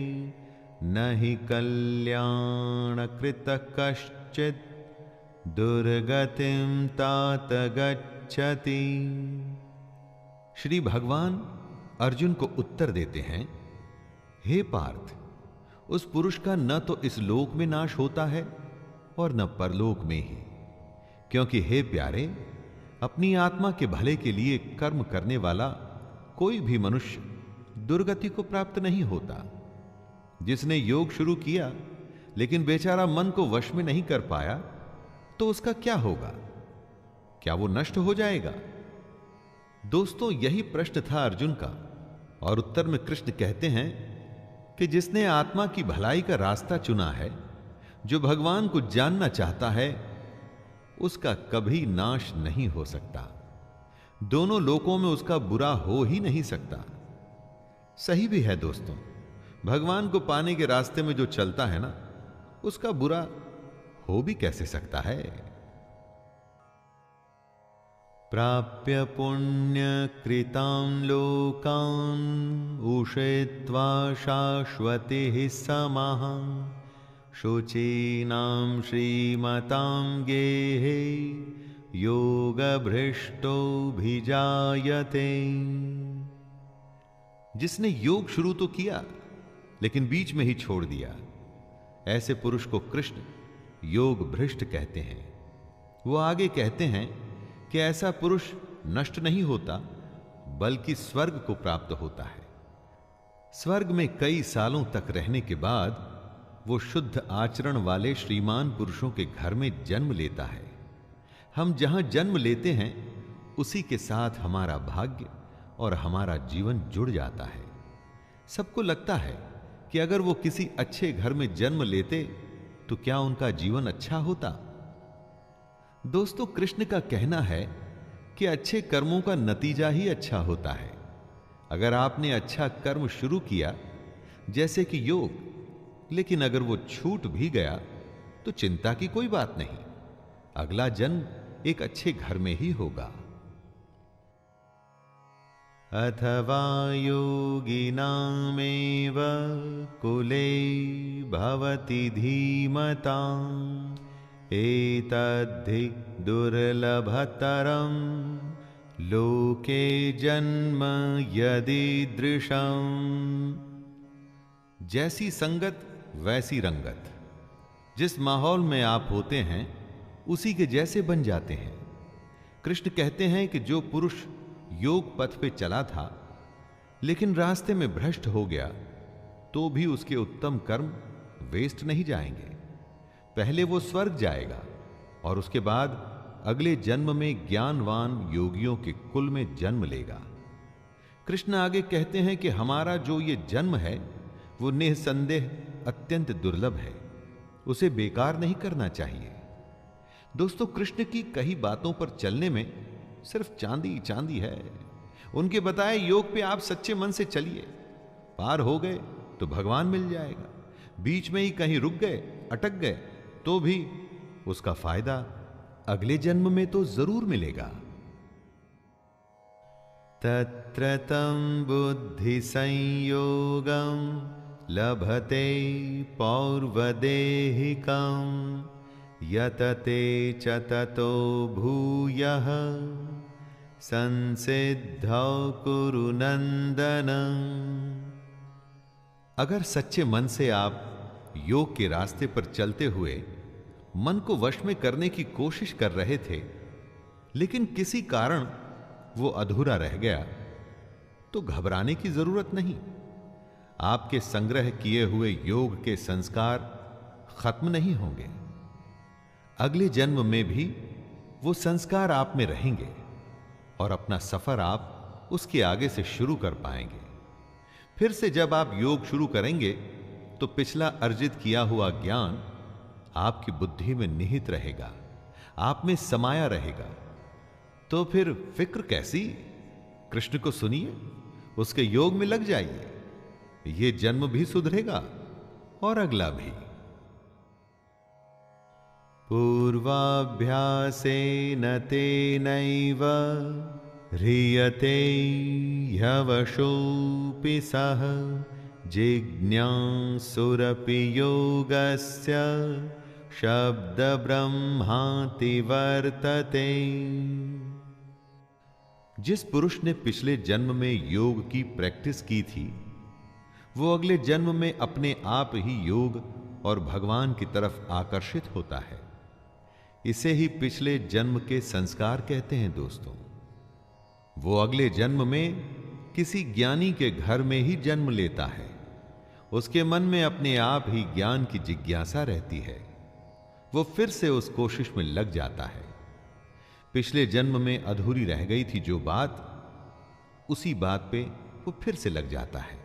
[SPEAKER 2] न हि कल्याणकृतः कश्चित् दुर्गतिं तात गच्छति। श्री भगवान अर्जुन को उत्तर देते हैं, हे पार्थ, उस पुरुष का न तो इस लोक में नाश होता है और न परलोक में ही, क्योंकि हे प्यारे, अपनी आत्मा के भले के लिए कर्म करने वाला कोई भी मनुष्य दुर्गति को प्राप्त नहीं होता। जिसने योग शुरू किया लेकिन बेचारा मन को वश में नहीं कर पाया, तो उसका क्या होगा? क्या वो नष्ट हो जाएगा? दोस्तों, यही प्रश्न था अर्जुन का, और उत्तर में कृष्ण कहते हैं कि जिसने आत्मा की भलाई का रास्ता चुना है, जो भगवान को जानना चाहता है, उसका कभी नाश नहीं हो सकता। दोनों लोकों में उसका बुरा हो ही नहीं सकता। सही भी है दोस्तों, भगवान को पाने के रास्ते में जो चलता है ना, उसका बुरा हो भी कैसे सकता है। प्राप्य पुण्य कृतां लोकान् उषित्वा शाश्वती समाः शुचीनां श्रीमतां गेहे योगभ्रष्टो भिजायते। जिसने योग शुरू तो किया लेकिन बीच में ही छोड़ दिया, ऐसे पुरुष को कृष्ण योग भ्रष्ट कहते हैं। वो आगे कहते हैं कि ऐसा पुरुष नष्ट नहीं होता, बल्कि स्वर्ग को प्राप्त होता है। स्वर्ग में कई सालों तक रहने के बाद वो शुद्ध आचरण वाले श्रीमान पुरुषों के घर में जन्म लेता है। हम जहां जन्म लेते हैं, उसी के साथ हमारा भाग्य और हमारा जीवन जुड़ जाता है। सबको लगता है कि अगर वो किसी अच्छे घर में जन्म लेते तो क्या उनका जीवन अच्छा होता? दोस्तों, कृष्ण का कहना है कि अच्छे कर्मों का नतीजा ही अच्छा होता है। अगर आपने अच्छा कर्म शुरू किया, जैसे कि योग, लेकिन अगर वो छूट भी गया तो चिंता की कोई बात नहीं, अगला जन्म एक अच्छे घर में ही होगा। अथवा योगिनामेव कुले भवति धीमताम् एतद्धि दुर्लभतरं लोके जन्म यदीदृशम्। जैसी संगत वैसी रंगत। जिस माहौल में आप होते हैं, उसी के जैसे बन जाते हैं। कृष्ण कहते हैं कि जो पुरुष योग पथ पे चला था लेकिन रास्ते में भ्रष्ट हो गया, तो भी उसके उत्तम कर्म वेस्ट नहीं जाएंगे। पहले वो स्वर्ग जाएगा और उसके बाद अगले जन्म में ज्ञानवान योगियों के कुल में जन्म लेगा। कृष्ण आगे कहते हैं कि हमारा जो ये जन्म है, वो निसंदेह अत्यंत दुर्लभ है, उसे बेकार नहीं करना चाहिए। दोस्तों, कृष्ण की कई बातों पर चलने में सिर्फ चांदी चांदी है। उनके बताए योग पे आप सच्चे मन से चलिए, पार हो गए तो भगवान मिल जाएगा। बीच में ही कहीं रुक गए, अटक गए, तो भी उसका फायदा अगले जन्म में तो जरूर मिलेगा। तत्र तं बुद्धि संयोगं लभते पौर्वदेहिकं यतते च ततो भूयः संसिद्धौ कुरु नंदन। अगर सच्चे मन से आप योग के रास्ते पर चलते हुए मन को वश में करने की कोशिश कर रहे थे, लेकिन किसी कारण वो अधूरा रह गया, तो घबराने की जरूरत नहीं। आपके संग्रह किए हुए योग के संस्कार खत्म नहीं होंगे। अगले जन्म में भी वो संस्कार आप में रहेंगे और अपना सफर आप उसके आगे से शुरू कर पाएंगे। फिर से जब आप योग शुरू करेंगे तो पिछला अर्जित किया हुआ ज्ञान आपकी बुद्धि में निहित रहेगा, आप में समाया रहेगा। तो फिर फिक्र कैसी? कृष्ण को सुनिए, उसके योग में लग जाइए। ये जन्म भी सुधरेगा और अगला भी। पूर्वाभ्यासेन तेनैव ह्रियते ह्यवशोऽपि सः जिज्ञासुरपि योगस्य शब्दब्रह्माति वर्तते। जिस पुरुष ने पिछले जन्म में योग की प्रैक्टिस की थी, वो अगले जन्म में अपने आप ही योग और भगवान की तरफ आकर्षित होता है। इसे ही पिछले जन्म के संस्कार कहते हैं दोस्तों। वो अगले जन्म में किसी ज्ञानी के घर में ही जन्म लेता है। उसके मन में अपने आप ही ज्ञान की जिज्ञासा रहती है। वो फिर से उस कोशिश में लग जाता है। पिछले जन्म में अधूरी रह गई थी जो बात, उसी बात पे वो फिर से लग जाता है।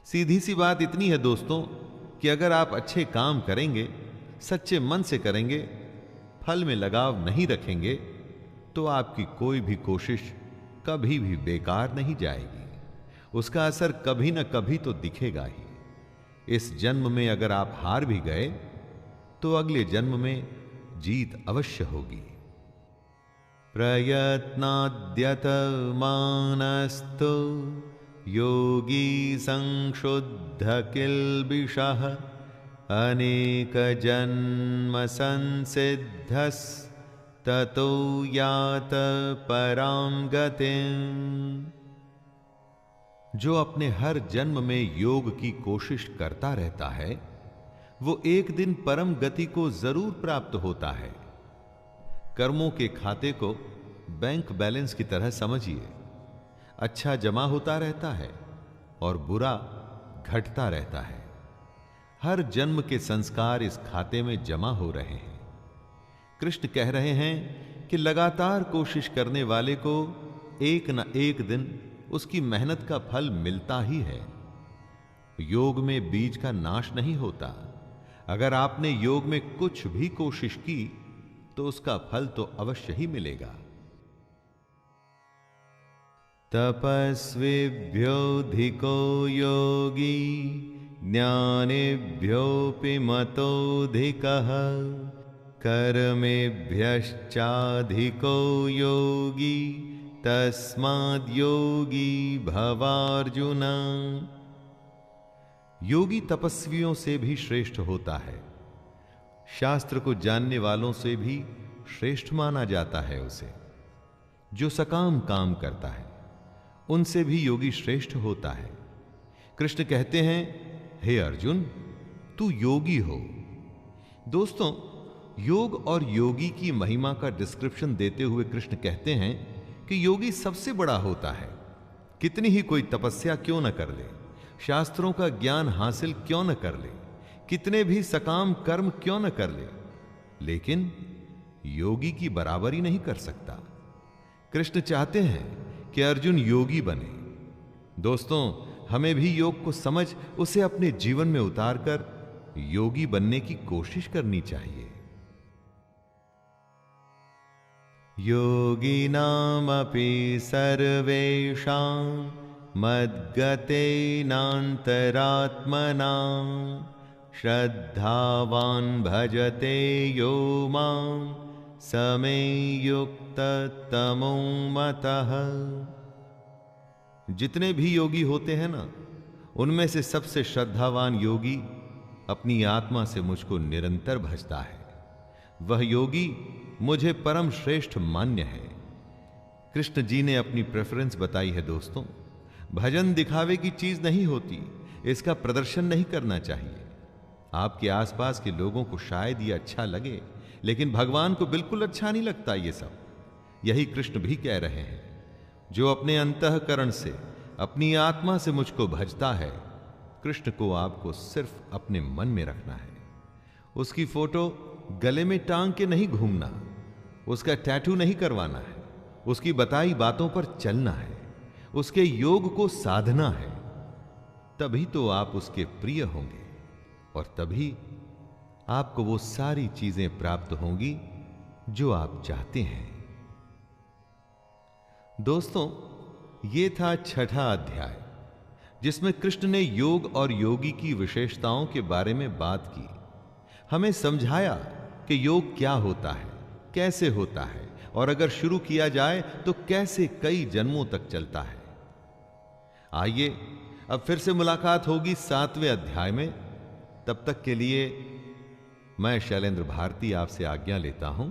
[SPEAKER 2] सीधी सी बात इतनी है दोस्तों कि अगर आप अच्छे काम करेंगे, सच्चे मन से करेंगे, फल में लगाव नहीं रखेंगे, तो आपकी कोई भी कोशिश कभी भी बेकार नहीं जाएगी। उसका असर कभी ना कभी तो दिखेगा ही। इस जन्म में अगर आप हार भी गए तो अगले जन्म में जीत अवश्य होगी। प्रयत्नाद्यतमानस्तु योगी संशुद्ध किल्बिषः अनेक जन्म संसिद्धस् ततो यात परां गतिम्। जो अपने हर जन्म में योग की कोशिश करता रहता है, वो एक दिन परम गति को जरूर प्राप्त होता है। कर्मों के खाते को बैंक बैलेंस की तरह समझिए। अच्छा जमा होता रहता है और बुरा घटता रहता है। हर जन्म के संस्कार इस खाते में जमा हो रहे हैं। कृष्ण कह रहे हैं कि लगातार कोशिश करने वाले को एक न एक दिन उसकी मेहनत का फल मिलता ही है। योग में बीज का नाश नहीं होता। अगर आपने योग में कुछ भी कोशिश की तो उसका फल तो अवश्य ही मिलेगा। तपस्विभ्योऽधिको योगी ज्ञानिभ्योऽपि मतोऽधिकः कर्मेभ्यश्चाधिको योगी तस्माद्योगी भवार्जुन। योगी तपस्वियों से भी श्रेष्ठ होता है। शास्त्र को जानने वालों से भी श्रेष्ठ माना जाता है उसे। जो सकाम काम करता है उनसे भी योगी श्रेष्ठ होता है। कृष्ण कहते हैं, हे अर्जुन, तू योगी हो। दोस्तों, योग और योगी की महिमा का डिस्क्रिप्शन देते हुए कृष्ण कहते हैं कि योगी सबसे बड़ा होता है। कितनी ही कोई तपस्या क्यों न कर ले, शास्त्रों का ज्ञान हासिल क्यों न कर ले, कितने भी सकाम कर्म क्यों न कर ले, लेकिन योगी की बराबरी नहीं कर सकता। कृष्ण चाहते हैं कि अर्जुन योगी बने। दोस्तों, हमें भी योग को समझ उसे अपने जीवन में उतारकर योगी बनने की कोशिश करनी चाहिए। योगिनामपि सर्वेषां मद्गतेनान्तरात्मना श्रद्धावान् भजते यो मां समे युक्ततमो मतः। जितने भी योगी होते हैं ना, उनमें से सबसे श्रद्धावान योगी अपनी आत्मा से मुझको निरंतर भजता है। वह योगी मुझे परम श्रेष्ठ मान्य है। कृष्ण जी ने अपनी प्रेफरेंस बताई है दोस्तों। भजन दिखावे की चीज नहीं होती, इसका प्रदर्शन नहीं करना चाहिए। आपके आसपास के लोगों को शायद ये अच्छा लगे, लेकिन भगवान को बिल्कुल अच्छा नहीं लगता ये सब। यही कृष्ण भी कह रहे हैं। जो अपने अंतःकरण से, अपनी आत्मा से मुझको भजता है, कृष्ण को आपको सिर्फ अपने मन में रखना है। उसकी फोटो गले में टांग के नहीं घूमना, उसका टैटू नहीं करवाना है, उसकी बताई बातों पर चलना है, उसके योग को साधना है। तभी तो आप उसके प्रिय होंगे और तभी आपको वो सारी चीजें प्राप्त होंगी जो आप चाहते हैं। दोस्तों, ये था 6ठा अध्याय। जिसमें कृष्ण ने योग और योगी की विशेषताओं के बारे में बात की, हमें समझाया कि योग क्या होता है, कैसे होता है और अगर शुरू किया जाए तो कैसे कई जन्मों तक चलता है। आइए अब फिर से मुलाकात होगी 7वें अध्याय में। तब तक के लिए मैं शैलेंद्र भारती आपसे आज्ञा लेता हूं।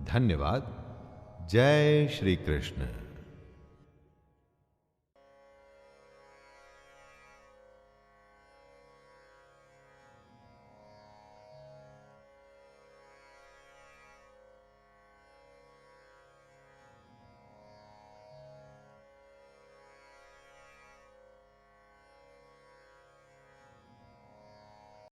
[SPEAKER 2] धन्यवाद। जय श्री कृष्ण।